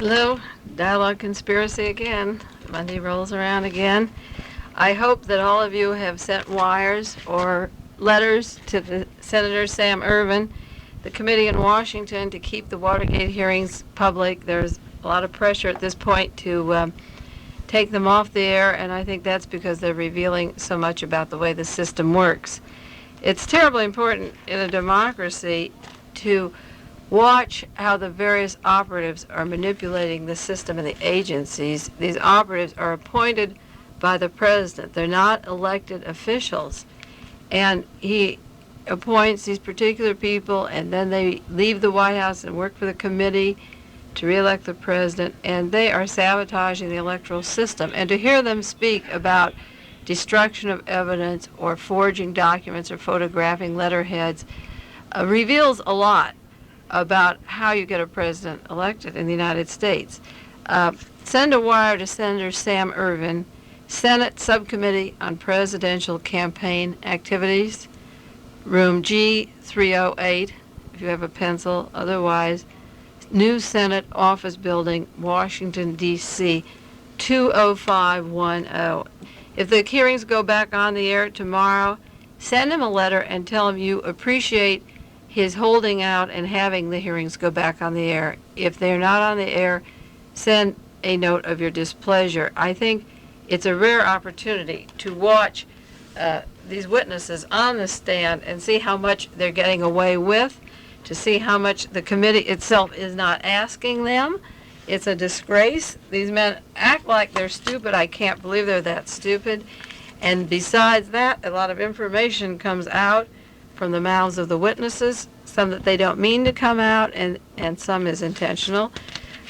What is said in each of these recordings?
Hello, Dialogue Conspiracy again. Monday rolls around again. I hope that all of you have sent wires or letters to the Senator Sam Ervin, the committee in Washington, to keep the Watergate hearings public. There's a lot of pressure at this point to take them off the air, and I think that's because they're revealing so much about the way the system works. It's terribly important in a democracy to watch how the various operatives are manipulating the system and the agencies. These operatives are appointed by the president. They're not elected officials. And he appoints these particular people, and then they leave the White House and work for the committee to re-elect the president, and they are sabotaging the electoral system. And to hear them speak about destruction of evidence or forging documents or photographing letterheads reveals a lot about how you get a president elected in the United States. Send a wire to Senator Sam Ervin, Senate Subcommittee on Presidential Campaign Activities, room G308, if you have a pencil. Otherwise, New Senate Office Building, Washington, D.C., 20510. If the hearings go back on the air tomorrow, send him a letter and tell him you appreciate his holding out and having the hearings go back on the air. If they're not on the air, send a note of your displeasure. I think it's a rare opportunity to watch these witnesses on the stand and see how much they're getting away with, to see how much the committee itself is not asking them. It's a disgrace. These men act like they're stupid. I can't believe they're that stupid. And besides that, a lot of information comes out from the mouths of the witnesses, some that they don't mean to come out, and some is intentional.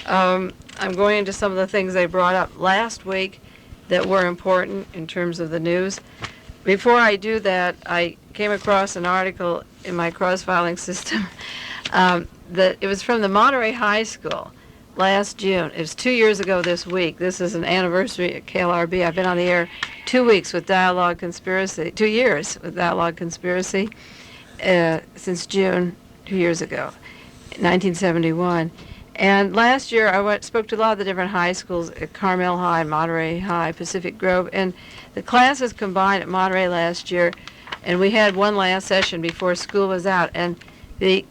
I'm going into some of the things they brought up last week that were important in terms of the news. Before I do that, I came across an article in my cross-filing system that it was from the Monterey High School last June. It was 2 years ago this week. This is an anniversary at KLRB. I've been on the air 2 weeks with Dialogue Conspiracy, 2 years with Dialogue Conspiracy, since June 2 years ago, 1971. And last year I spoke to a lot of the different high schools at Carmel High, Monterey High, Pacific Grove, and the classes combined at Monterey last year, and we had one last session before school was out. And the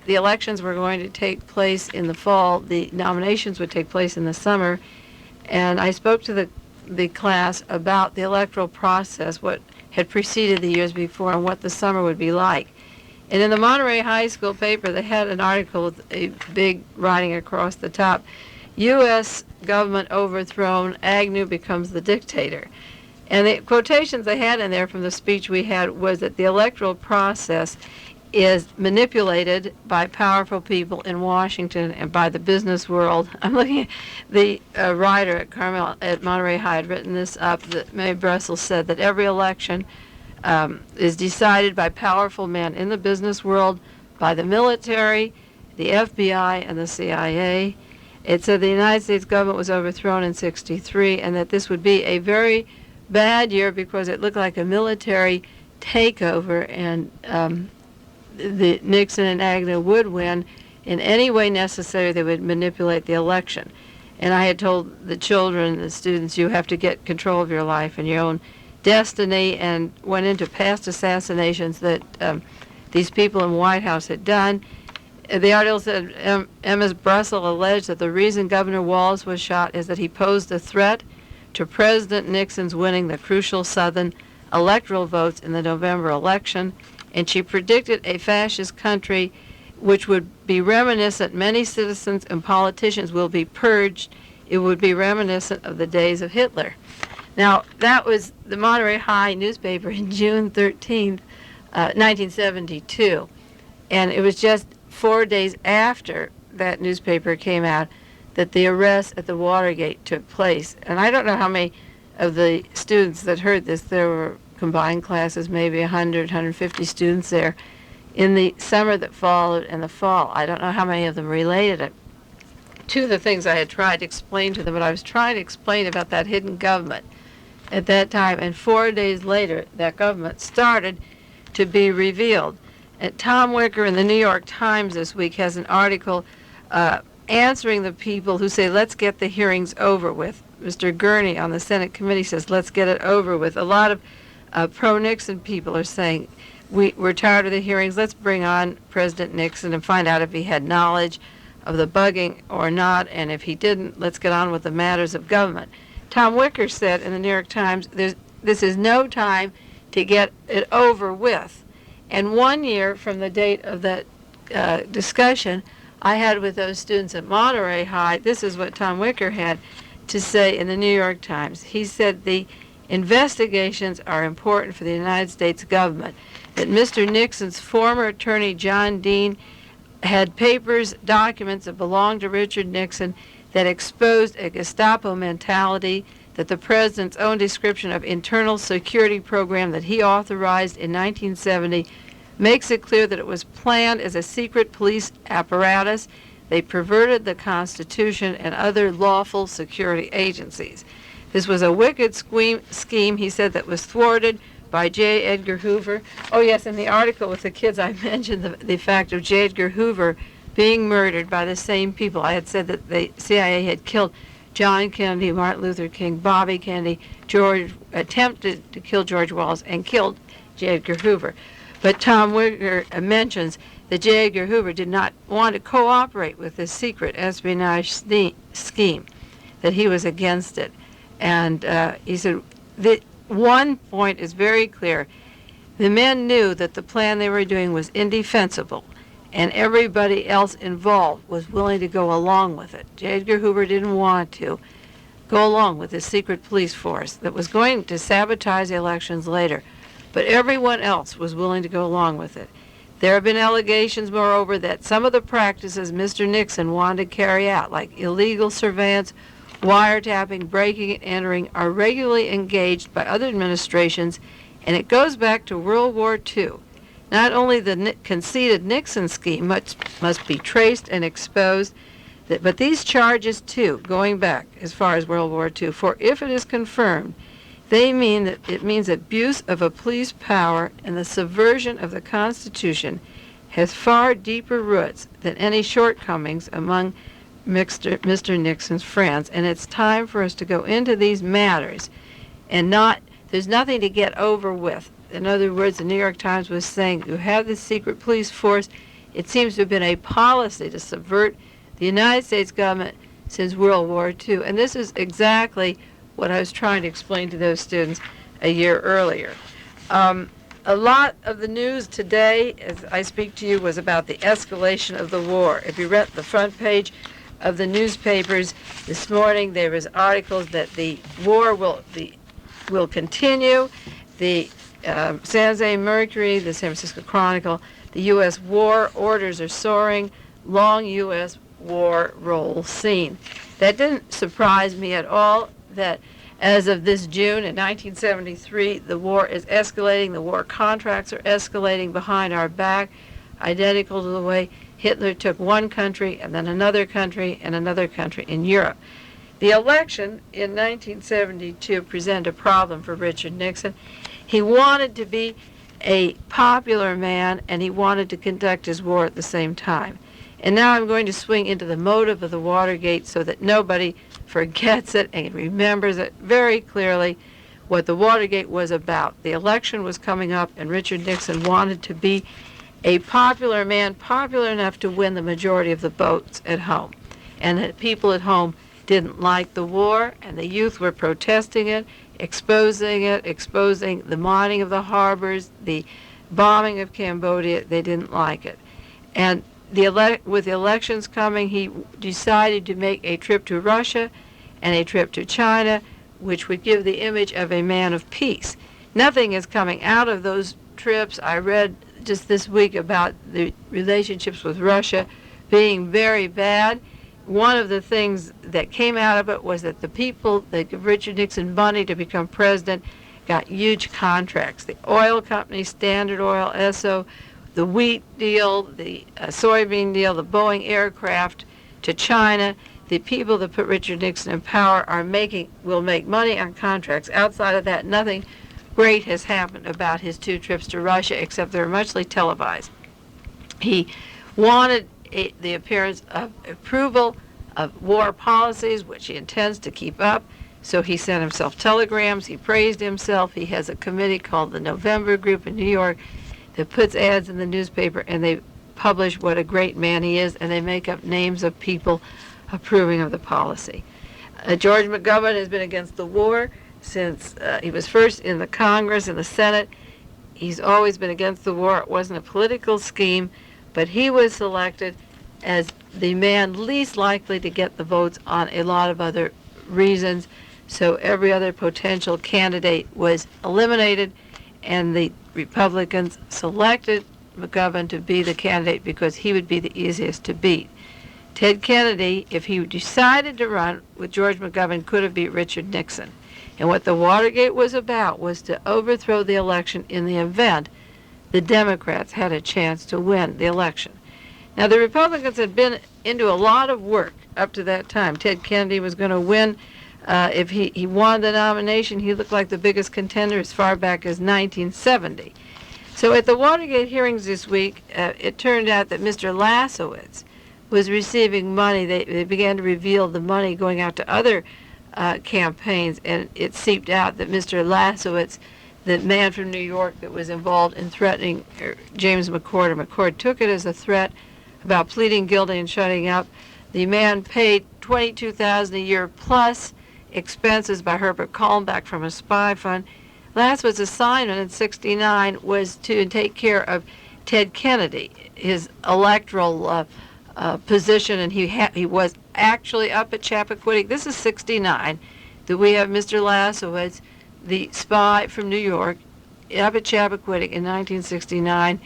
elections were going to take place in the fall. The nominations would take place in the summer. And I spoke to the class about the electoral process, what had preceded the years before, and what the summer would be like. And in the Monterey High School paper, they had an article with a big writing across the top, U.S. government overthrown, Agnew becomes the dictator. And the quotations they had in there from the speech we had was that the electoral process is manipulated by powerful people in Washington and by the business world. I'm looking at the writer at Carmel at Monterey High had written this up, that Mae Brussell said that every election is decided by powerful men in the business world, by the military, the FBI, and the CIA. It said the United States government was overthrown in '63, and that this would be a very bad year because it looked like a military takeover, and the Nixon and Agnew would win. In any way necessary, they would manipulate the election. And I had told the children, the students, you have to get control of your life and your own destiny, and went into past assassinations that these people in the White House had done. The article said Mae Brussell alleged that the reason Governor Walz was shot is that he posed a threat to President Nixon's winning the crucial Southern electoral votes in the November election, and she predicted a fascist country which would be reminiscent, many citizens and politicians will be purged. It would be reminiscent of the days of Hitler. Now, that was the Monterey High newspaper in June 13th, 1972. And it was just 4 days after that newspaper came out that the arrest at the Watergate took place. And I don't know how many of the students that heard this, there were combined classes, maybe 100, 150 students there, in the summer that followed and the fall. I don't know how many of them related it to the things I had tried to explain to them, but I was trying to explain about that hidden government at that time, and 4 days later, that government started to be revealed. And Tom Wicker in the New York Times this week has an article answering the people who say, let's get the hearings over with. Mr. Gurney on the Senate committee says, let's get it over with. A lot of pro-Nixon people are saying, we're tired of the hearings. Let's bring on President Nixon and find out if he had knowledge of the bugging or not, and if he didn't, let's get on with the matters of government. Tom Wicker said in the New York Times, this is no time to get it over with. And 1 year from the date of that discussion I had with those students at Monterey High, this is what Tom Wicker had to say in the New York Times. He said the investigations are important for the United States government, that Mr. Nixon's former attorney, John Dean, had papers, documents that belonged to Richard Nixon that exposed a Gestapo mentality, that the president's own description of internal security program that he authorized in 1970 makes it clear that it was planned as a secret police apparatus. They perverted the Constitution and other lawful security agencies. This was a wicked scheme, he said, that was thwarted by J. Edgar Hoover. Oh, yes, in the article with the kids, I mentioned the fact of J. Edgar Hoover being murdered by the same people. I had said that the CIA had killed John Kennedy, Martin Luther King, Bobby Kennedy, attempted to kill George Wallace, and killed J. Edgar Hoover. But Tom Wicker mentions that J. Edgar Hoover did not want to cooperate with this secret espionage scheme, that he was against it. And he said, the one point is very clear. The men knew that the plan they were doing was indefensible, and everybody else involved was willing to go along with it. J. Edgar Hoover didn't want to go along with this secret police force that was going to sabotage the elections later, but everyone else was willing to go along with it. There have been allegations, moreover, that some of the practices Mr. Nixon wanted to carry out, like illegal surveillance, wiretapping, breaking and entering, are regularly engaged by other administrations, and it goes back to World War II. Not only the conceded Nixon scheme must be traced and exposed, but these charges, too, going back as far as World War II, for if it is confirmed, it means abuse of a police power and the subversion of the Constitution has far deeper roots than any shortcomings among Mr. Nixon's friends. And it's time for us to go into these matters and there's nothing to get over with. In other words, the New York Times was saying, you have this secret police force. It seems to have been a policy to subvert the United States government since World War II. And this is exactly what I was trying to explain to those students a year earlier. A lot of the news today, as I speak to you, was about the escalation of the war. If you read the front page of the newspapers this morning, there was articles that the war will continue. The San Jose Mercury, the San Francisco Chronicle, the U.S. war orders are soaring, long U.S. war roll seen. That didn't surprise me at all, that as of this June in 1973, the war is escalating, the war contracts are escalating behind our back, identical to the way Hitler took one country and then another country and another country in Europe. The election in 1972 presented a problem for Richard Nixon. He wanted to be a popular man, and he wanted to conduct his war at the same time. And now I'm going to swing into the motive of the Watergate so that nobody forgets it and remembers it very clearly, what the Watergate was about. The election was coming up, and Richard Nixon wanted to be a popular man, popular enough to win the majority of the votes at home. And the people at home didn't like the war, and the youth were protesting it, exposing the mining of the harbors, the bombing of Cambodia. They didn't like it. And with the elections coming, he decided to make a trip to Russia and a trip to China, which would give the image of a man of peace. Nothing is coming out of those trips. I read just this week about the relationships with Russia being very bad. One of the things that came out of it was that the people that gave Richard Nixon money to become president got huge contracts. The oil company, Standard Oil, Esso, the wheat deal, the soybean deal, the Boeing aircraft to China. The people that put Richard Nixon in power will make money on contracts. Outside of that, nothing great has happened about his two trips to Russia, except they're muchly televised. He wanted the appearance of approval of war policies, which he intends to keep up. So he sent himself telegrams. He praised himself. He has a committee called the November Group in New York that puts ads in the newspaper, and they publish what a great man he is, and they make up names of people approving of the policy. George McGovern has been against the war since he was first in the Congress and the Senate. He's always been against the war. It wasn't a political scheme, but he was selected as the man least likely to get the votes on a lot of other reasons. So every other potential candidate was eliminated, and the Republicans selected McGovern to be the candidate because he would be the easiest to beat. Ted Kennedy, if he decided to run with George McGovern, could have beat Richard Nixon. And what the Watergate was about was to overthrow the election in the event the Democrats had a chance to win the election. Now, the Republicans had been into a lot of work up to that time. Ted Kennedy was going to win. If he won the nomination, he looked like the biggest contender as far back as 1970. So at the Watergate hearings this week, it turned out that Mr. Lasowitz was receiving money. They began to reveal the money going out to other campaigns, and it seeped out that Mr. Lasowitz, the man from New York that was involved in threatening James McCord, and McCord took it as a threat about pleading guilty and shutting up. The man paid $22,000 a year plus expenses by Herbert Kalmbach from a spy fund. Lassowitz's assignment in '69 was to take care of Ted Kennedy, his electoral position, and he was actually up at Chappaquiddick. This is '69 that we have Mr. Lasowitz, the spy from New York, up at Chappaquiddick in 1969.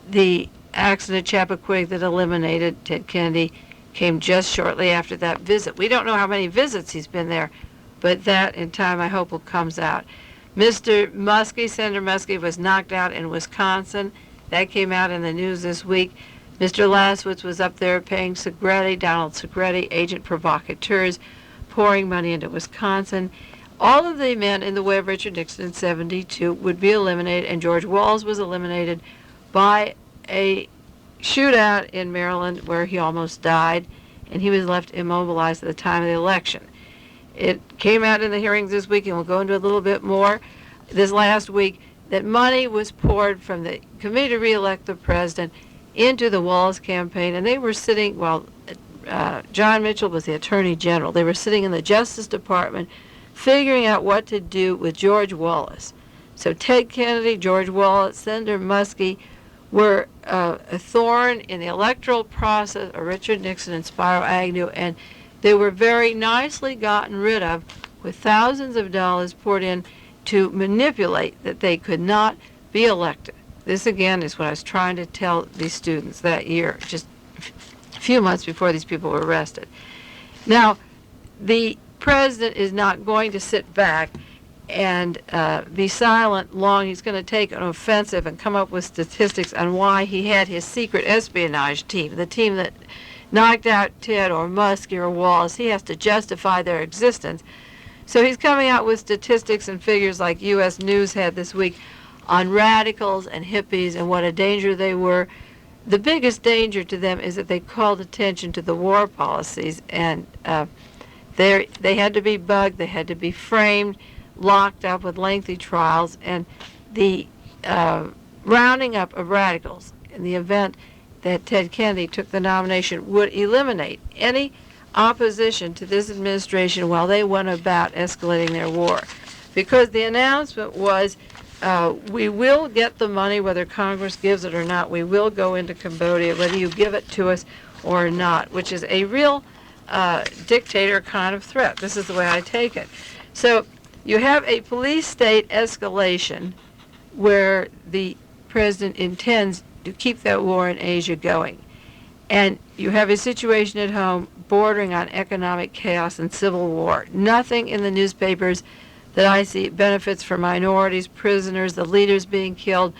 The accident at Chappaquiddick that eliminated Ted Kennedy came just shortly after that visit. We don't know how many visits he's been there, but that in time I hope will comes out. Mr. Muskie, Senator Muskie, was knocked out in Wisconsin. That came out in the news this week. Mr. Lasowitz was up there paying Segretti, Donald Segretti, agent provocateurs, pouring money into Wisconsin. All of the men in the way of Richard Nixon in '72 would be eliminated, and George Walls was eliminated by a shootout in Maryland where he almost died, and he was left immobilized at the time of the election. It came out in the hearings this week, and we'll go into a little bit more this last week, that money was poured from the Committee to Re-elect the President into the Walls campaign, and they were sitting, John Mitchell was the Attorney General. They were sitting in the Justice Department figuring out what to do with George Wallace. So Ted Kennedy, George Wallace, Senator Muskie were a thorn in the electoral process of Richard Nixon and Spiro Agnew, and they were very nicely gotten rid of with thousands of dollars poured in to manipulate that they could not be elected. This, again, is what I was trying to tell these students that year, just a few months before these people were arrested. Now, the president is not going to sit back and be silent long. He's going to take an offensive and come up with statistics on why he had his secret espionage team, the team that knocked out Ted or Muskie or Wallace. He has to justify their existence. So he's coming out with statistics and figures like U.S. News had this week on radicals and hippies and what a danger they were. The biggest danger to them is that they called attention to the war policies, and they had to be bugged, they had to be framed, locked up with lengthy trials, and the rounding up of radicals in the event that Ted Kennedy took the nomination would eliminate any opposition to this administration while they went about escalating their war. Because the announcement was, we will get the money whether Congress gives it or not. We will go into Cambodia whether you give it to us or not, which is a real dictator kind of threat. This is the way I take it. So you have a police state escalation where the president intends to keep that war in Asia going. And you have a situation at home bordering on economic chaos and civil war. Nothing in the newspapers that I see benefits for minorities, prisoners, the leaders being killed.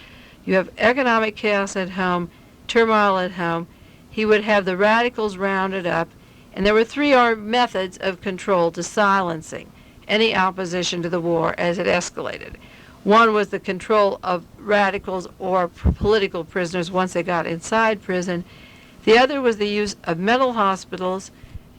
You have economic chaos at home, turmoil at home. He would have the radicals rounded up, and there were three methods of control to silencing any opposition to the war as it escalated. One was the control of radicals or political prisoners once they got inside prison. The other was the use of mental hospitals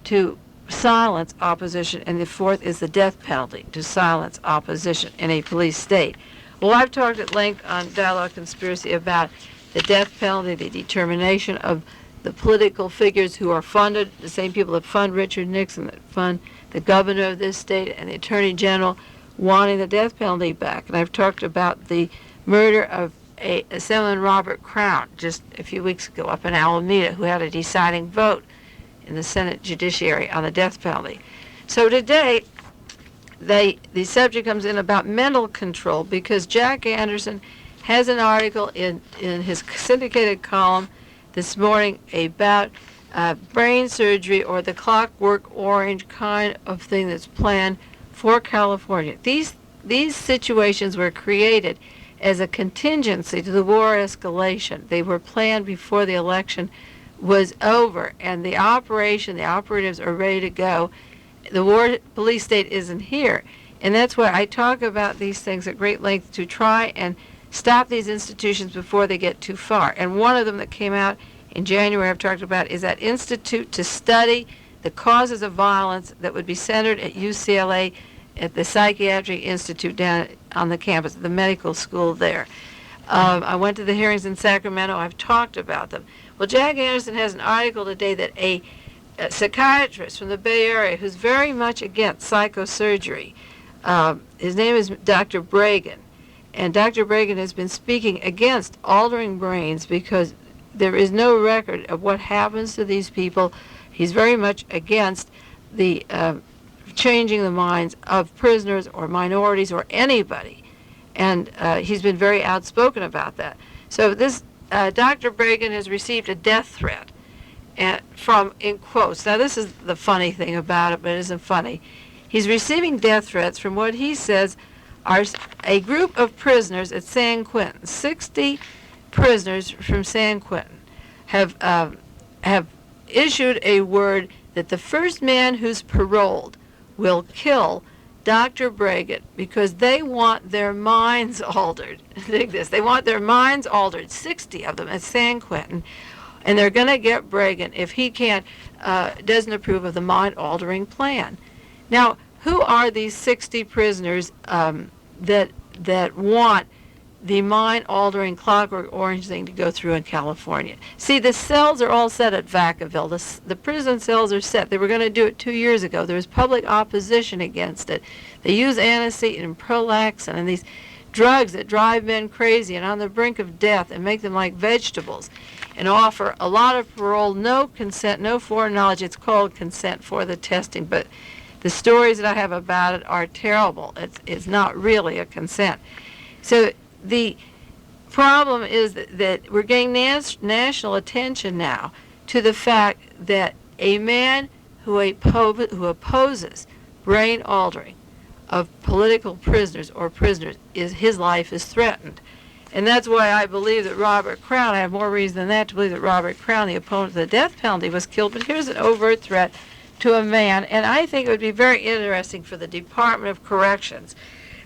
to silence opposition, and the fourth is the death penalty to silence opposition in a police state. Well, I've talked at length on Dialogue Conspiracy about the death penalty, the determination of the political figures who are funded, the same people that fund Richard Nixon, that fund the governor of this state and the attorney general, wanting the death penalty back. And I've talked about the murder of Assemblyman Robert Crown just a few weeks ago up in Alameda, who had a deciding vote in the Senate Judiciary on the death penalty. So today, the subject comes in about mental control, because Jack Anderson has an article in his syndicated column this morning about brain surgery, or the clockwork orange kind of thing that's planned for California. These situations were created as a contingency to the war escalation. They were planned before the election was over, and the operatives are ready to go. The war police state isn't here. And that's why I talk about these things at great length, to try and stop these institutions before they get too far. And one of them that came out in January I've talked about is that institute to study the causes of violence that would be centered at UCLA at the Psychiatric Institute down on the campus, the medical school there. I went to the hearings in Sacramento. I've talked about them. Well, Jack Anderson has an article today that a psychiatrist from the Bay Area who's very much against psychosurgery, his name is Dr. Bragan, and Dr. Bragan has been speaking against altering brains because there is no record of what happens to these people. He's very much against the changing the minds of prisoners or minorities or anybody, and he's been very outspoken about that. So this Dr. Bragan has received a death threat from, in quotes, now this is the funny thing about it, but it isn't funny. He's receiving death threats from what he says are a group of prisoners at San Quentin. 60 prisoners from San Quentin have issued a word that the first man who's paroled will kill Dr. Bragan because they want their minds altered. Think this, they want their minds altered, 60 of them at San Quentin, and they're going to get Bragan if he doesn't approve of the mind-altering plan. Now, who are these 60 prisoners that want the mind-altering clockwork orange thing to go through in California? See, the cells are all set at Vacaville. The prison cells are set. They were going to do it 2 years ago. There was public opposition against it. They use aniseed and Prolaxin and these drugs that drive men crazy and on the brink of death and make them like vegetables, and offer a lot of parole, no consent, no foreknowledge. It's called consent for the testing, but the stories that I have about it are terrible. It's not really a consent. So the problem is that we're getting national attention now to the fact that a man who opposes brain altering of political prisoners or prisoners, his life is threatened. And that's why I believe that Robert Crown, I have more reason than that to believe that Robert Crown, the opponent of the death penalty, was killed. But here's an overt threat to a man, and I think it would be very interesting for the Department of Corrections,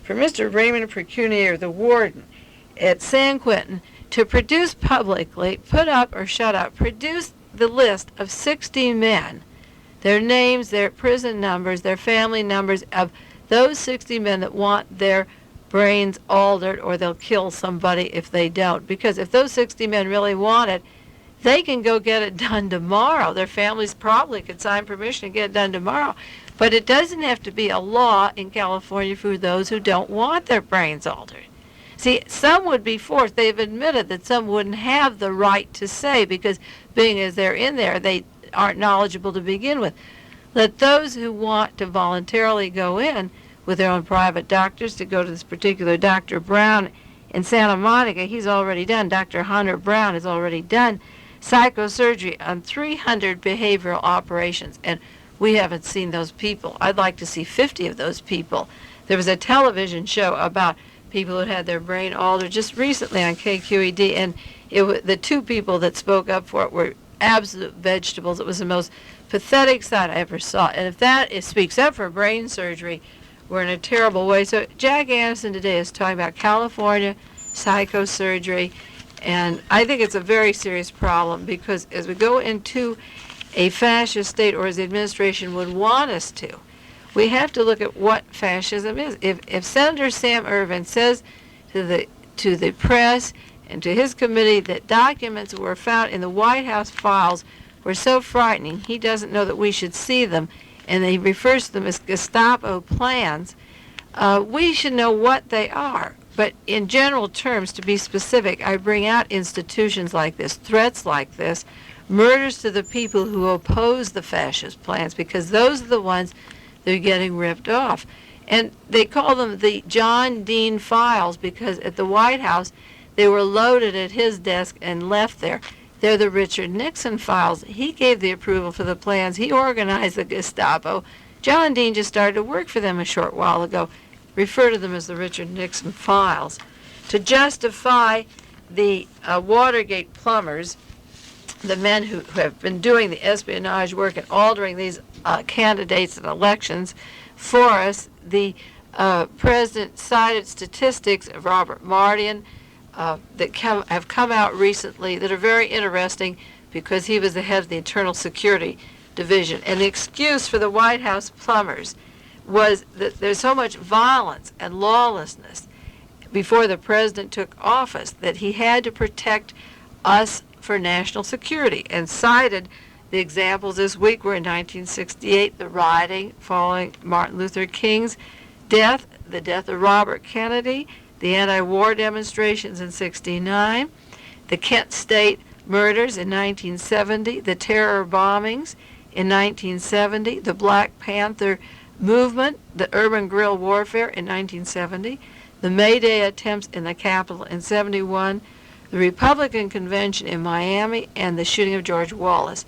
for Mr. Raymond Precunier, the warden at San Quentin, to produce publicly, produce the list of 60 men, their names, their prison numbers, their family numbers of those 60 men that want their brains altered, or they'll kill somebody if they don't. Because if those 60 men really want it, they can go get it done tomorrow. Their families probably could sign permission to get it done tomorrow. But it doesn't have to be a law in California for those who don't want their brains altered. See, some would be forced. They've admitted that some wouldn't have the right to say, because being as they're in there, they aren't knowledgeable to begin with. Let those who want to voluntarily go in with their own private doctors, to go to this particular Dr. Brown in Santa Monica, he's already done. Dr. Hunter Brown has already done psychosurgery on 300 behavioral operations, and we haven't seen those people. I'd like to see 50 of those people. There was a television show about people who had their brain altered just recently on KQED, and the two people that spoke up for it were absolute vegetables. It was the most pathetic sight I ever saw. And if that speaks up for brain surgery, we're in a terrible way. So Jack Anderson today is talking about California psychosurgery, And I think it's a very serious problem because as we go into a fascist state, or as the administration would want us to, we have to look at what fascism is. If Senator Sam Ervin says to the press and to his committee that documents that were found in the White House files were so frightening he doesn't know that we should see them, and he refers to them as Gestapo plans, we should know what they are. But in general terms, to be specific, I bring out institutions like this, threats like this, murders to the people who oppose the fascist plans, because those are the ones that are getting ripped off. And they call them the John Dean files because at the White House they were loaded at his desk and left there. They're the Richard Nixon files. He gave the approval for the plans. He organized the Gestapo. John Dean just started to work for them a short while ago. Refer to them as the Richard Nixon files. To justify the Watergate plumbers, the men who have been doing the espionage work and altering these candidates and elections for us, the president cited statistics of Robert Mardian that have come out recently that are very interesting because he was the head of the Internal Security Division. And the excuse for the White House plumbers was that there's so much violence and lawlessness before the president took office that he had to protect us for national security, and cited the examples this week were in 1968, the rioting following Martin Luther King's death, the death of Robert Kennedy, the anti-war demonstrations in '69, the Kent State murders in 1970, the terror bombings in 1970, the Black Panther movement, the urban guerrilla warfare in 1970, the May Day attempts in the Capitol in '71, the Republican convention in Miami, and the shooting of George Wallace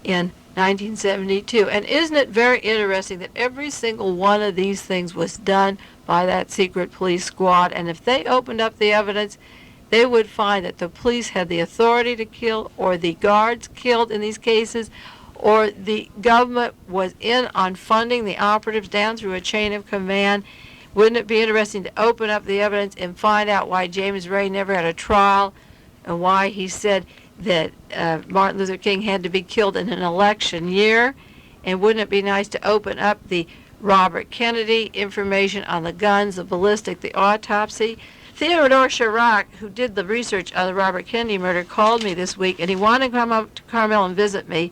in 1972. And isn't it very interesting that every single one of these things was done by that secret police squad? And if they opened up the evidence, they would find that the police had the authority to kill, or the guards killed in these cases, or the government was in on funding the operatives down through a chain of command. Wouldn't it be interesting to open up the evidence and find out why James Ray never had a trial and why he said that Martin Luther King had to be killed in an election year? And wouldn't it be nice to open up the Robert Kennedy information on the guns, the ballistic, the autopsy? Theodore Chirac, who did the research on the Robert Kennedy murder, called me this week, and he wanted to come up to Carmel and visit me.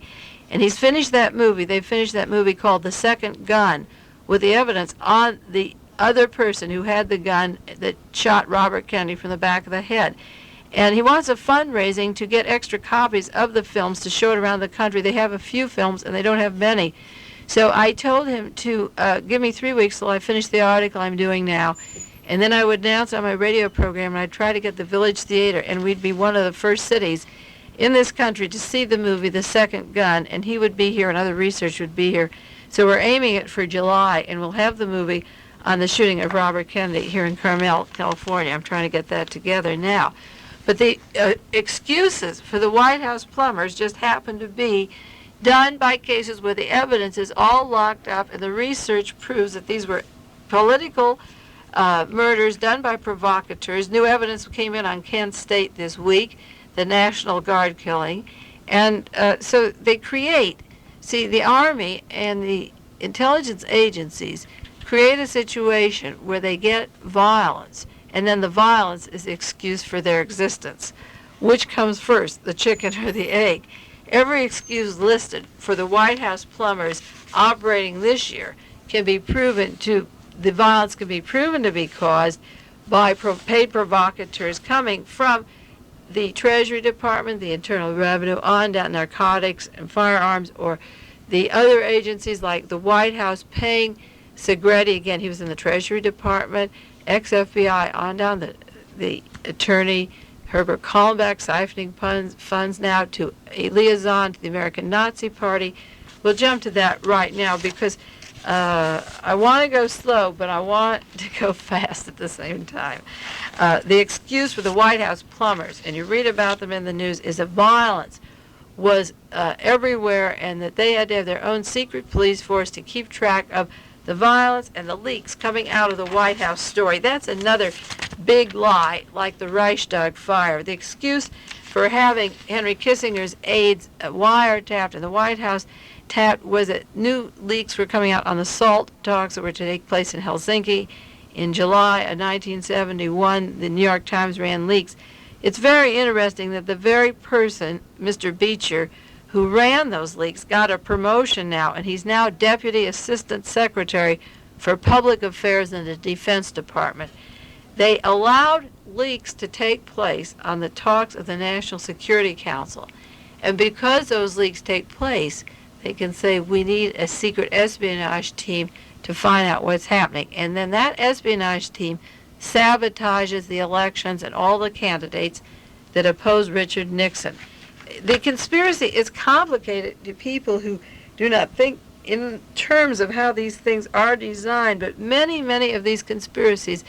And he's finished that movie. They finished that movie called The Second Gun, with the evidence on the other person who had the gun that shot Robert Kennedy from the back of the head. And he wants a fundraising to get extra copies of the films to show it around the country. They have a few films, and they don't have many. So I told him to give me 3 weeks till I finish the article I'm doing now. And then I would announce on my radio program, and I'd try to get the Village Theater, and we'd be one of the first cities in this country to see the movie The Second Gun, and he would be here and other research would be here. So we're aiming it for July, and we'll have the movie on the shooting of Robert Kennedy here in Carmel, California. I'm trying to get that together now. But the excuses for the White House plumbers just happen to be done by cases where the evidence is all locked up, and the research proves that these were political murders done by provocateurs. New evidence came in on Kent State this week, the National Guard killing. And so they create, see, the Army and the intelligence agencies create a situation where they get violence, and then the violence is the excuse for their existence. Which comes first, the chicken or the egg? Every excuse listed for the White House plumbers operating this year can be proven to, the violence can be proven to be caused by paid provocateurs coming from the Treasury Department, the Internal Revenue, on down narcotics and firearms, or the other agencies like the White House paying Segretti, again, he was in the Treasury Department, ex-FBI, on down the attorney, Herbert Kallenbach, siphoning funds now to a liaison to the American Nazi Party. We'll jump to that right now because I want to go slow, but I want to go fast at the same time. The excuse for the White House plumbers, and you read about them in the news, is that violence was everywhere and that they had to have their own secret police force to keep track of the violence and the leaks coming out of the White House story. That's another big lie, like the Reichstag fire. The excuse for having Henry Kissinger's aides wiretapped in the White House tapped was that new leaks were coming out on the SALT talks that were to take place in Helsinki. In July of 1971, the New York Times ran leaks. It's very interesting that the very person, Mr. Beecher, who ran those leaks, got a promotion now, and he's now Deputy Assistant Secretary for Public Affairs in the Defense Department. They allowed leaks to take place on the talks of the National Security Council. And because those leaks take place, they can say, we need a secret espionage team to find out what's happening. And then that espionage team sabotages the elections and all the candidates that oppose Richard Nixon. The conspiracy is complicated to people who do not think in terms of how these things are designed, but many, many of these conspiracies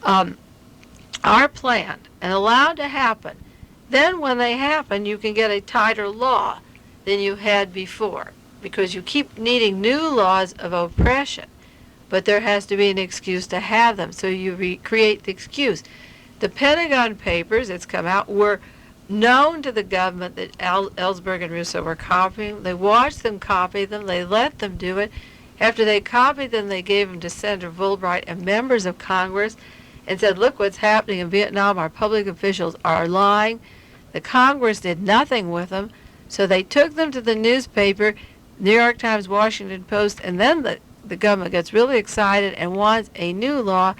are planned and allowed to happen. Then when they happen, you can get a tighter law than you had before, because you keep needing new laws of oppression, but there has to be an excuse to have them, so you create the excuse. The Pentagon Papers, it's come out, were known to the government that Ellsberg and Russo were copying. They watched them copy them. They let them do it. After they copied them, they gave them to Senator Fulbright and members of Congress and said, look what's happening in Vietnam. Our public officials are lying. The Congress did nothing with them. So they took them to the newspaper, New York Times, Washington Post, and then the government gets really excited and wants a new law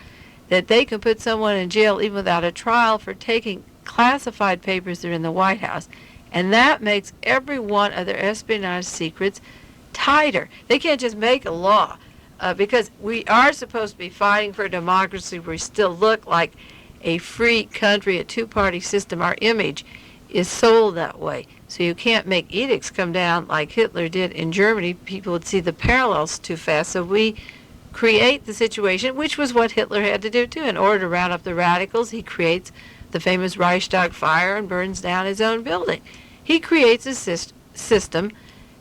that they can put someone in jail even without a trial for taking classified papers that are in the White House. And that makes every one of their espionage secrets tighter. They can't just make a law because we are supposed to be fighting for democracy. We still look like a free country, a two-party system. Our image is sold that way. So you can't make edicts come down like Hitler did in Germany. People would see the parallels too fast. So we create the situation, which was what Hitler had to do too. In order to round up the radicals, he creates the famous Reichstag fire and burns down his own building. He creates a system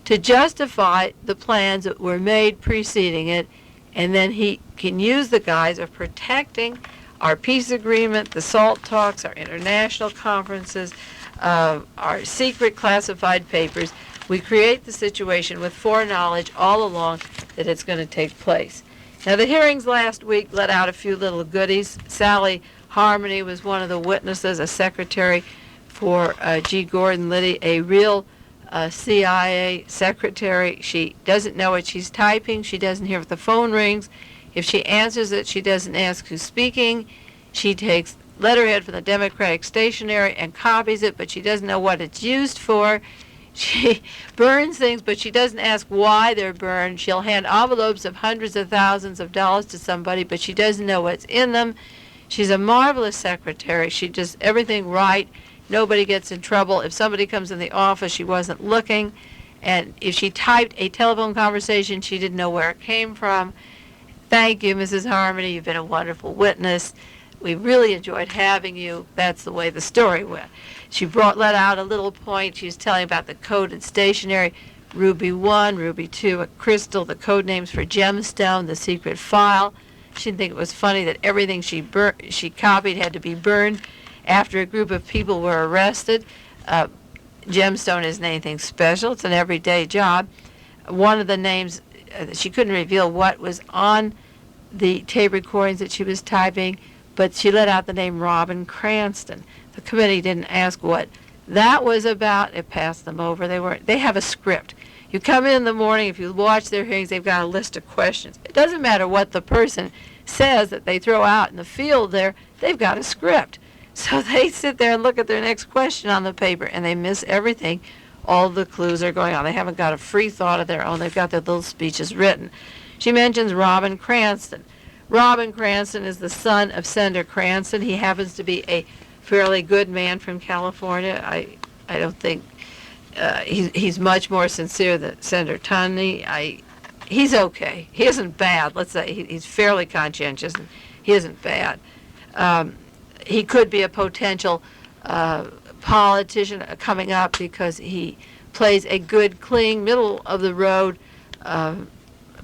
to justify the plans that were made preceding it, and then he can use the guise of protecting our peace agreement, the SALT talks, our international conferences, our secret classified papers. We create the situation with foreknowledge all along that it's going to take place. Now, the hearings last week let out a few little goodies. Sally Harmony was one of the witnesses, a secretary for G. Gordon Liddy, a real CIA secretary. She doesn't know what she's typing. She doesn't hear if the phone rings. If she answers it, she doesn't ask who's speaking. She takes letterhead from the Democratic stationery and copies it, but she doesn't know what it's used for. She burns things, but she doesn't ask why they're burned. She'll hand envelopes of hundreds of thousands of dollars to somebody, but she doesn't know what's in them. She's a marvelous secretary. She does everything right. Nobody gets in trouble. If somebody comes in the office, she wasn't looking. And if she typed a telephone conversation, she didn't know where it came from. Thank you, Mrs. Harmony. You've been a wonderful witness. We really enjoyed having you. That's the way the story went. She let out a little point. She was telling about the coded stationery, Ruby 1, Ruby 2, a crystal, the code names for gemstone, the secret file. She didn't think it was funny that everything she copied had to be burned after a group of people were arrested. Gemstone isn't anything special. It's an everyday job. One of the names, she couldn't reveal what was on the tape recordings that she was typing, but she let out the name Robin Cranston. The committee didn't ask what that was about. It passed them over. They have a script. You come in the morning, if you watch their hearings, they've got a list of questions. It doesn't matter what the person says that they throw out in the field there, they've got a script. So they sit there and look at their next question on the paper, and they miss everything. All the clues are going on. They haven't got a free thought of their own. They've got their little speeches written. She mentions Robin Cranston. Robin Cranston is the son of Senator Cranston. He happens to be a fairly good man from California. I don't think he's much more sincere than Senator Tunney. He's okay. He isn't bad. Let's say he's fairly conscientious. And he isn't bad. He could be a potential politician coming up because he plays a good, clean, middle-of-the-road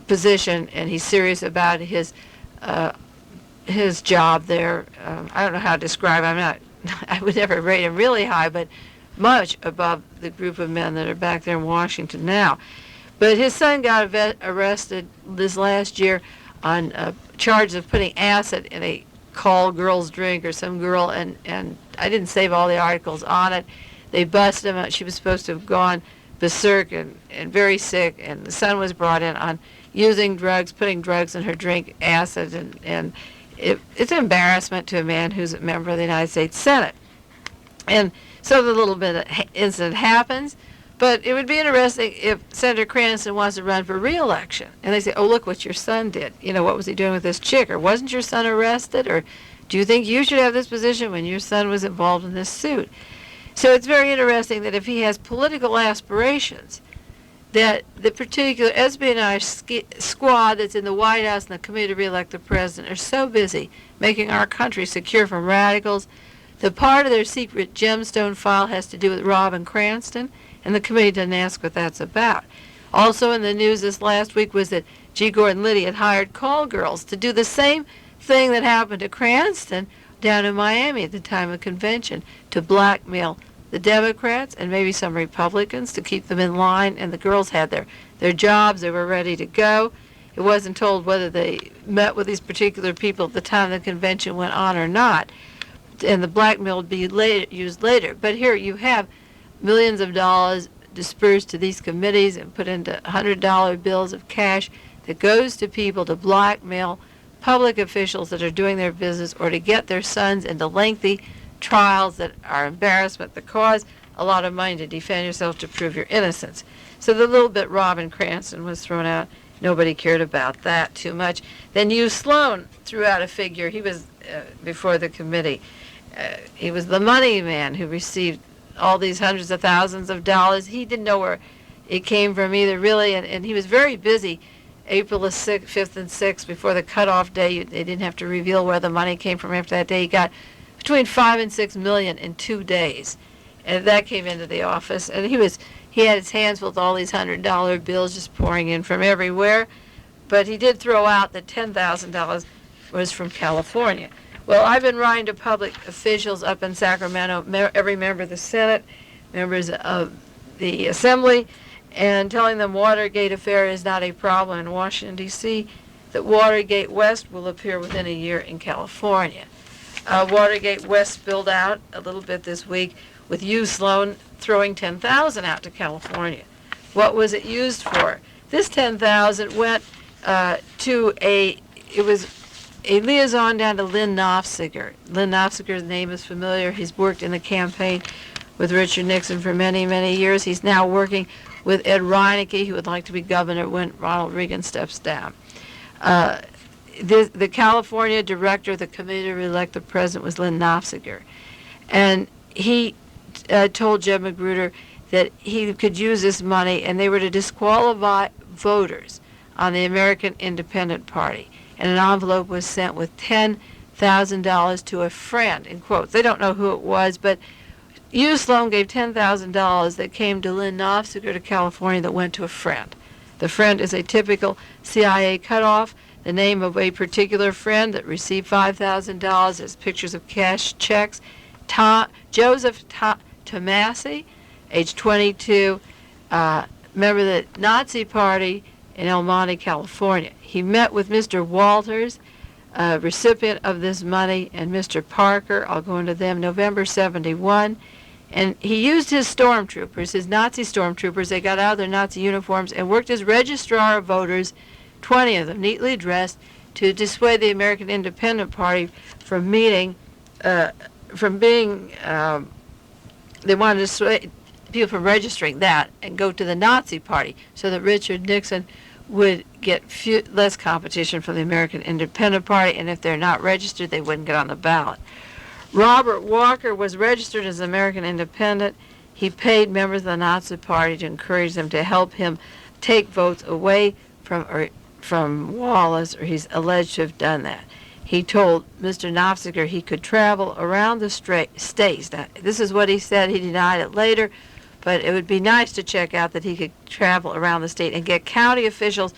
position, and he's serious about his job there. I don't know how to describe it. I would never rate him really high, but much above the group of men that are back there in Washington now. But his son got arrested this last year on charges of putting acid in a call girl's drink or some girl, and I didn't save all the articles on it. They busted him. She was supposed to have gone berserk and very sick, and the son was brought in on using drugs, putting drugs in her drink, acid, and it's an embarrassment to a man who's a member of the United States Senate. And so the little bit of incident happens, but it would be interesting if Senator Cranston wants to run for re-election, and they say, oh, look what your son did. You know, what was he doing with this chick? Or wasn't your son arrested? Or do you think you should have this position when your son was involved in this suit? So it's very interesting that if he has political aspirations, that the particular espionage squad that's in the White House and the Committee to Re-elect the President are so busy making our country secure from radicals. The part of their secret gemstone file has to do with Robin Cranston, and the committee doesn't ask what that's about. Also in the news this last week was that G. Gordon Liddy had hired call girls to do the same thing that happened to Cranston down in Miami at the time of convention, to blackmail the Democrats and maybe some Republicans to keep them in line, and the girls had their jobs. They were ready to go. It wasn't told whether they met with these particular people at the time the convention went on or not, and the blackmail would be used later. But here you have millions of dollars dispersed to these committees and put into $100 bills of cash that goes to people to blackmail public officials that are doing their business, or to get their sons into lengthy trials that are embarrassment that cause a lot of money to defend yourself to prove your innocence. So the little bit Robin Cranston was thrown out. Nobody cared about that too much. Then Hugh Sloan threw out a figure. He was before the committee. He was the money man who received all these hundreds of thousands of dollars. He didn't know where it came from either, really, and he was very busy. April the 5th and 6th, before the cutoff day, they didn't have to reveal where the money came from after that day. He got between $5 and $6 million in 2 days, and that came into the office. And he had his hands full with all these $100 bills just pouring in from everywhere. But he did throw out that $10,000 was from California. Well, I've been writing to public officials up in Sacramento, every member of the Senate, members of the Assembly, and telling them Watergate affair is not a problem in Washington, D.C., that Watergate West will appear within a year in California. Watergate West spilled out a little bit this week, with Hugh Sloan throwing $10,000 out to California. What was it used for? This $10,000 went to a liaison down to Lynn Nofziger. Lynn Nofziger's name is familiar. He's worked in the campaign with Richard Nixon for many, many years. He's now working with Ed Reinecke, who would like to be governor when Ronald Reagan steps down. The California director of the Committee to Re-elect the President was Lynn Nofziger. And he told Jeb Magruder that he could use this money, and they were to disqualify voters on the American Independent Party. And an envelope was sent with $10,000 to a friend, in quotes. They don't know who it was, but Hugh Sloan gave $10,000 that came to Lynn Nofziger to California that went to a friend. The friend is a typical CIA cutoff. The name of a particular friend that received $5,000 is pictures of cash checks. Joseph Tomasi, age 22, member of the Nazi Party in El Monte, California. He met with Mr. Walters, recipient of this money, and Mr. Parker. I'll go into them. November 71. And he used his stormtroopers, his Nazi stormtroopers. They got out of their Nazi uniforms and worked as registrar of voters, 20 of them neatly dressed, to dissuade the American Independent Party from they wanted to dissuade people from registering that and go to the Nazi Party, so that Richard Nixon would get less competition from the American Independent Party, and if they're not registered, they wouldn't get on the ballot. Robert Walker was registered as an American Independent. He paid members of the Nazi Party to encourage them to help him take votes away from Wallace, or he's alleged to have done that. He told Mr. Nofziger he could travel around the states. Now, this is what he said. He denied it later, but it would be nice to check out that he could travel around the state and get county officials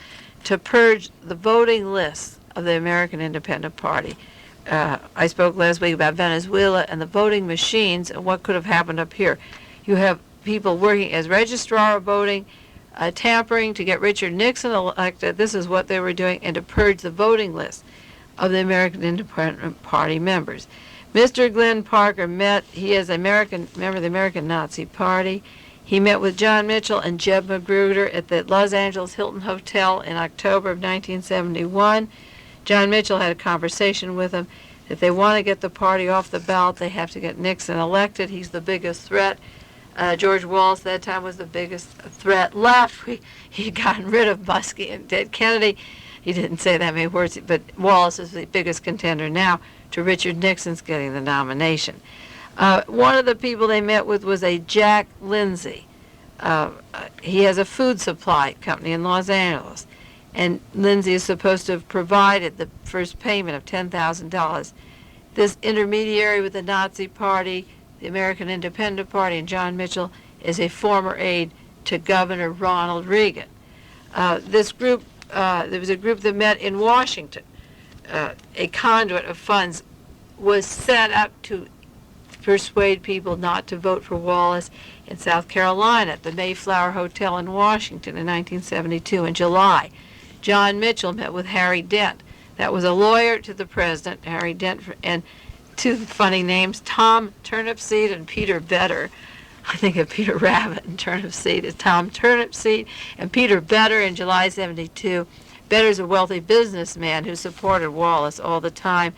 to purge the voting lists of the American Independent Party. I spoke last week about Venezuela and the voting machines and what could have happened up here. You have people working as registrar of voting, tampering to get Richard Nixon elected. This is what they were doing, and to purge the voting list of the American Independent Party members. Mr. Glenn Parker he is an member of the American Nazi Party. He met with John Mitchell and Jeb Magruder at the Los Angeles Hilton Hotel in October of 1971. John Mitchell had a conversation with him. If they want to get the party off the ballot, they have to get Nixon elected. He's the biggest threat. George Wallace at that time was the biggest threat left. He'd gotten rid of Muskie and Ted Kennedy. He didn't say that many words, but Wallace is the biggest contender now to Richard Nixon's getting the nomination. One of the people they met with was a Jack Lindsay. He has a food supply company in Los Angeles, and Lindsay is supposed to have provided the first payment of $10,000. This intermediary with the Nazi Party, the American Independent Party, and John Mitchell is a former aide to Governor Ronald Reagan. This group, there was a group that met in Washington. A conduit of funds was set up to persuade people not to vote for Wallace in South Carolina at the Mayflower Hotel in Washington in 1972 in July. John Mitchell met with Harry Dent. That was a lawyer to the president, Harry Dent, and two funny names, Tom Turnipseed and Peter Vedder. I think of Peter Rabbit and Turnipseed as Tom Turnipseed, and Peter Vedder in July 72. Vedder's a wealthy businessman who supported Wallace all the time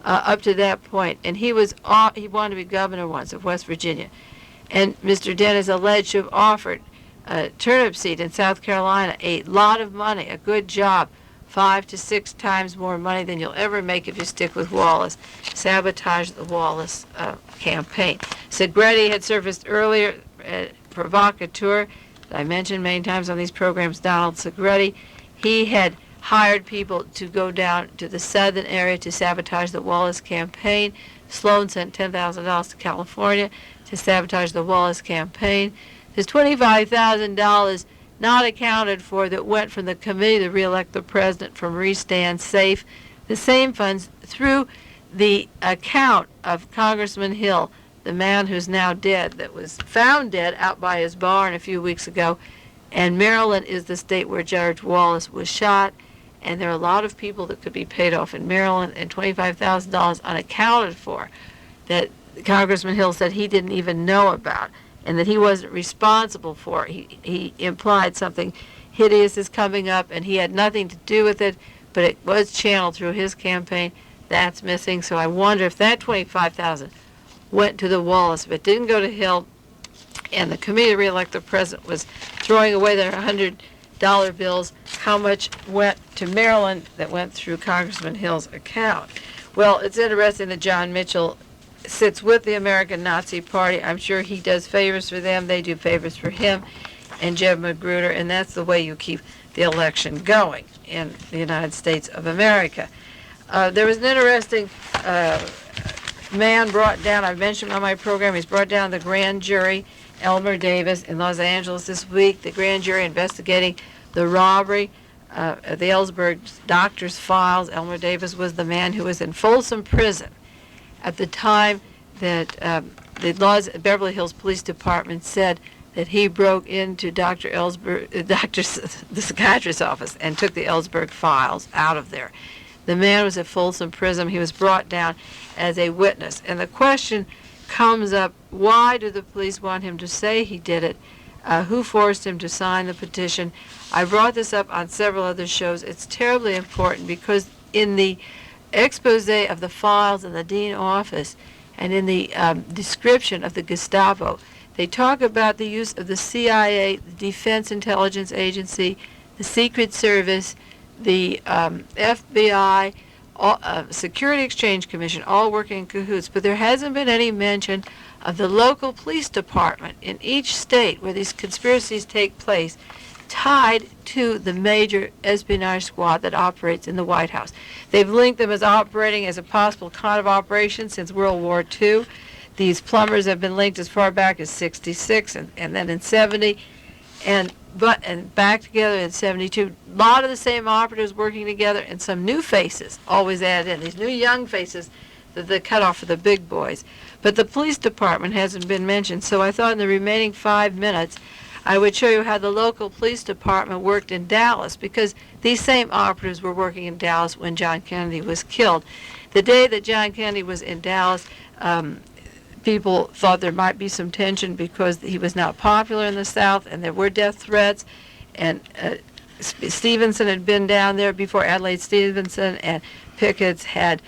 up to that point, and he wanted to be governor once of West Virginia. And Mr. Dent is alleged to have offered Turnipseed in South Carolina a lot of money, a good job, 5 to 6 times more money than you'll ever make if you stick with Wallace, sabotage the Wallace campaign. Segretti had surfaced earlier, provocateur, that I mentioned many times on these programs, Donald Segretti. He had hired people to go down to the southern area to sabotage the Wallace campaign. Sloan sent $10,000 to California to sabotage the Wallace campaign. There's $25,000 not accounted for that went from the committee to re-elect the president from Marie Stand Safe. The same funds through the account of Congressman Hill, the man who's now dead, that was found dead out by his barn a few weeks ago. And Maryland is the state where George Wallace was shot. And there are a lot of people that could be paid off in Maryland, and $25,000 unaccounted for that Congressman Hill said he didn't even know about and that he wasn't responsible for. He implied something hideous is coming up, and he had nothing to do with it, but it was channeled through his campaign. That's missing. So I wonder if that $25,000 went to the Wallace, if it didn't go to Hill, and the committee to re-elect the president was throwing away their $100 bills, how much went to Maryland that went through Congressman Hill's account? Well, it's interesting that John Mitchell sits with the American Nazi Party. I'm sure he does favors for them. They do favors for him and Jeb Magruder, and that's the way you keep the election going in the United States of America. There was an interesting man brought down, I mentioned on my program, he's brought down the grand jury, Elmer Davis, in Los Angeles this week. The grand jury investigating the robbery at the Ellsberg doctor's files. Elmer Davis was the man who was in Folsom Prison at the time that the Beverly Hills Police Department said that he broke into Dr. Ellsberg, the psychiatrist's office, and took the Ellsberg files out of there. The man was at Folsom Prison. He was brought down as a witness. And the question comes up, why do the police want him to say he did it? Who forced him to sign the petition? I brought this up on several other shows. It's terribly important because in the expose of the files in the Dean office and in the description of the Gestapo, they talk about the use of the CIA, the Defense Intelligence Agency, the Secret Service, the FBI, Security Exchange Commission, all working in cahoots, but there hasn't been any mention of the local police department in each state where these conspiracies take place, tied to the major espionage squad that operates in the White House. They've linked them as operating as a possible kind of operation since World War II. These plumbers have been linked as far back as 66 and then in 70. And and back together in 72. A lot of the same operatives working together, and some new faces always added in, these new young faces that they cut off for the big boys. But the police department hasn't been mentioned, so I thought in the remaining 5 minutes I would show you how the local police department worked in Dallas, because these same operatives were working in Dallas when John Kennedy was killed. The day that John Kennedy was in Dallas, people thought there might be some tension because he was not popular in the South, and there were death threats. And Stevenson had been down there before. Adlai Stevenson and pickets had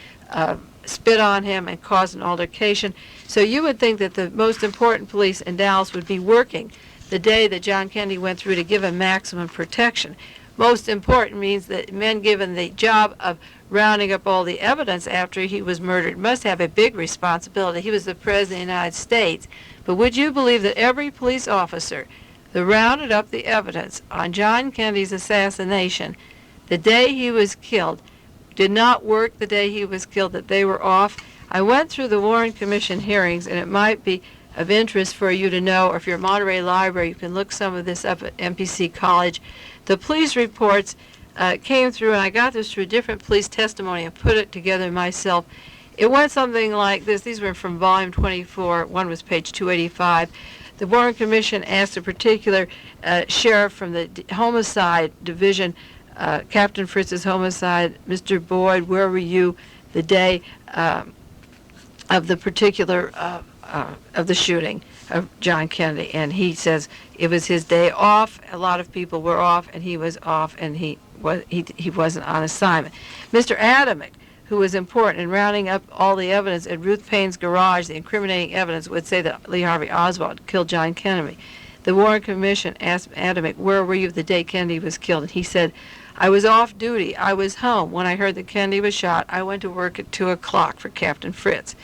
spit on him and caused an altercation. So you would think that the most important police in Dallas would be working the day that John Kennedy went through to give him maximum protection. Most important means that men given the job of rounding up all the evidence after he was murdered must have a big responsibility. He was the President of the United States. But would you believe that every police officer that rounded up the evidence on John Kennedy's assassination the day he was killed did not work the day he was killed, that they were off? I went through the Warren Commission hearings, and it might be of interest for you to know, or if you're at Monterey Library, you can look some of this up at MPC College. The police reports came through, and I got this through different police testimony and put it together myself. It went something like this. These were from volume 24. One was page 285. The Warren Commission asked a particular sheriff from the homicide division, Captain Fritz's homicide, Mr. Boyd, where were you the day of the particular of the shooting of John Kennedy? And he says it was his day off. A lot of people were off, and he was off, and he wasn't on assignment. Mr. Adamick, who was important in rounding up all the evidence at Ruth Payne's garage, the incriminating evidence would say that Lee Harvey Oswald killed John Kennedy. The Warren Commission asked Adamick, where were you the day Kennedy was killed? And he said, I was off duty. I was home. When I heard that Kennedy was shot, I went to work at 2 o'clock for Captain Fritz.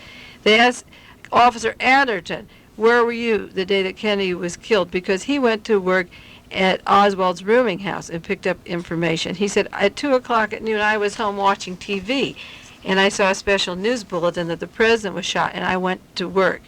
They asked Officer Anderton, where were you the day that Kennedy was killed? Because he went to work at Oswald's rooming house and picked up information. He said, at 2 o'clock at noon, I was home watching TV, and I saw a special news bulletin that the president was shot, and I went to work.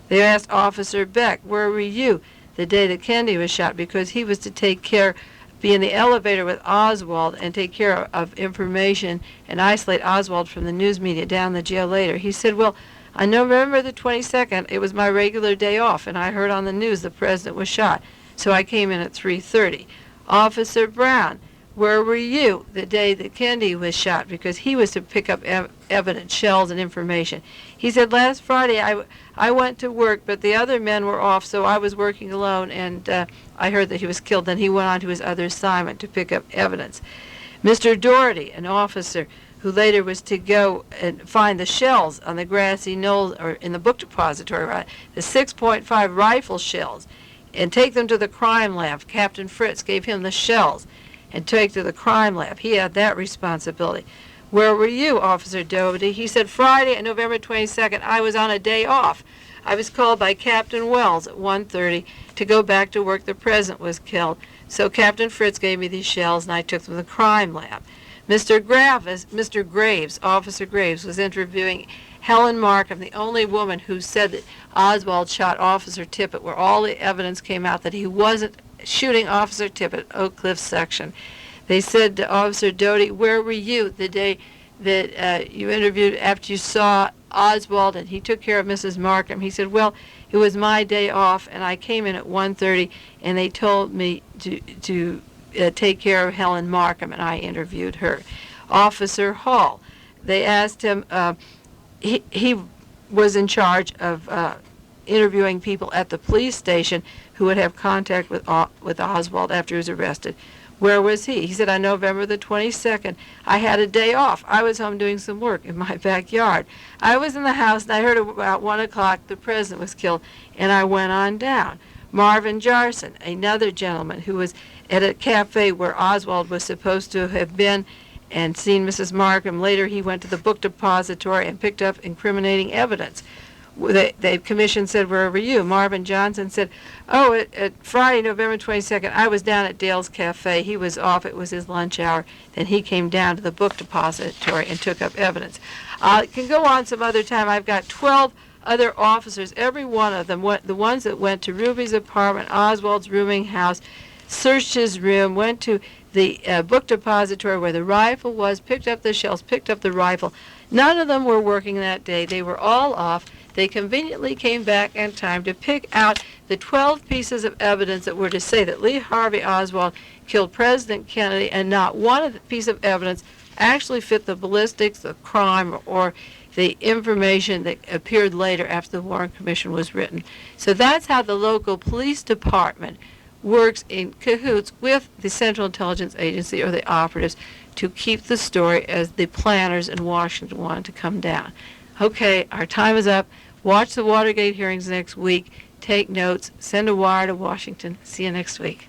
They asked Officer Beck, where were you the day that Kennedy was shot? Because he was to be in the elevator with Oswald and take care of information and isolate Oswald from the news media down the jail later. He said, well, on November the 22nd, it was my regular day off, and I heard on the news the president was shot, so I came in at 3:30. Officer Brown, where were you the day that Kennedy was shot? Because he was to pick up evidence, shells, and information. He said, last Friday I went to work, but the other men were off, so I was working alone, and I heard that he was killed. Then he went on to his other assignment to pick up evidence. Mr. Doherty, an officer who later was to go and find the shells on the grassy knoll, or in the book depository, right, the 6.5 rifle shells, and take them to the crime lab. Captain Fritz gave him the shells and take to the crime lab. He had that responsibility. Where were you, Officer Doherty? He said, Friday, November 22nd, I was on a day off. I was called by Captain Wells at 1:30 to go back to work. The president was killed. So Captain Fritz gave me these shells, and I took them to the crime lab. Mr. Graves, Officer Graves, was interviewing Helen Markham, the only woman who said that Oswald shot Officer Tippit, where all the evidence came out that he wasn't shooting Officer Tippit at Oak Cliff section. They said to Officer Doty, where were you the day that you interviewed after you saw Oswald and he took care of Mrs. Markham? He said, well, it was my day off, and I came in at 1:30, and they told me to take care of Helen Markham, and I interviewed her. Officer Hall, they asked him, he was in charge of interviewing people at the police station who would have contact with Oswald after he was arrested. Where was he? He said, on November the 22nd, I had a day off. I was home doing some work in my backyard. I was in the house, and I heard about 1 o'clock the president was killed, and I went on down. Marvin Jarson, another gentleman who was at a cafe where Oswald was supposed to have been and seen Mrs. Markham. Later, he went to the book depository and picked up incriminating evidence. The commission said, where were you? Marvin Johnson said, at Friday, November 22nd, I was down at Dale's Cafe. He was off. It was his lunch hour. Then he came down to the book depository and took up evidence. I can go on some other time. I've got 12 other officers, every one of them, the ones that went to Ruby's apartment, Oswald's rooming house, searched his room, went to the book depository where the rifle was, picked up the shells, picked up the rifle. None of them were working that day. They were all off. They conveniently came back in time to pick out the 12 pieces of evidence that were to say that Lee Harvey Oswald killed President Kennedy, and not one of the piece of evidence actually fit the ballistics, the crime, or the information that appeared later after the Warren Commission was written. So that's how the local police department works in cahoots with the Central Intelligence Agency or the operatives to keep the story as the planners in Washington wanted to come down. Okay, our time is up. Watch the Watergate hearings next week. Take notes. Send a wire to Washington. See you next week.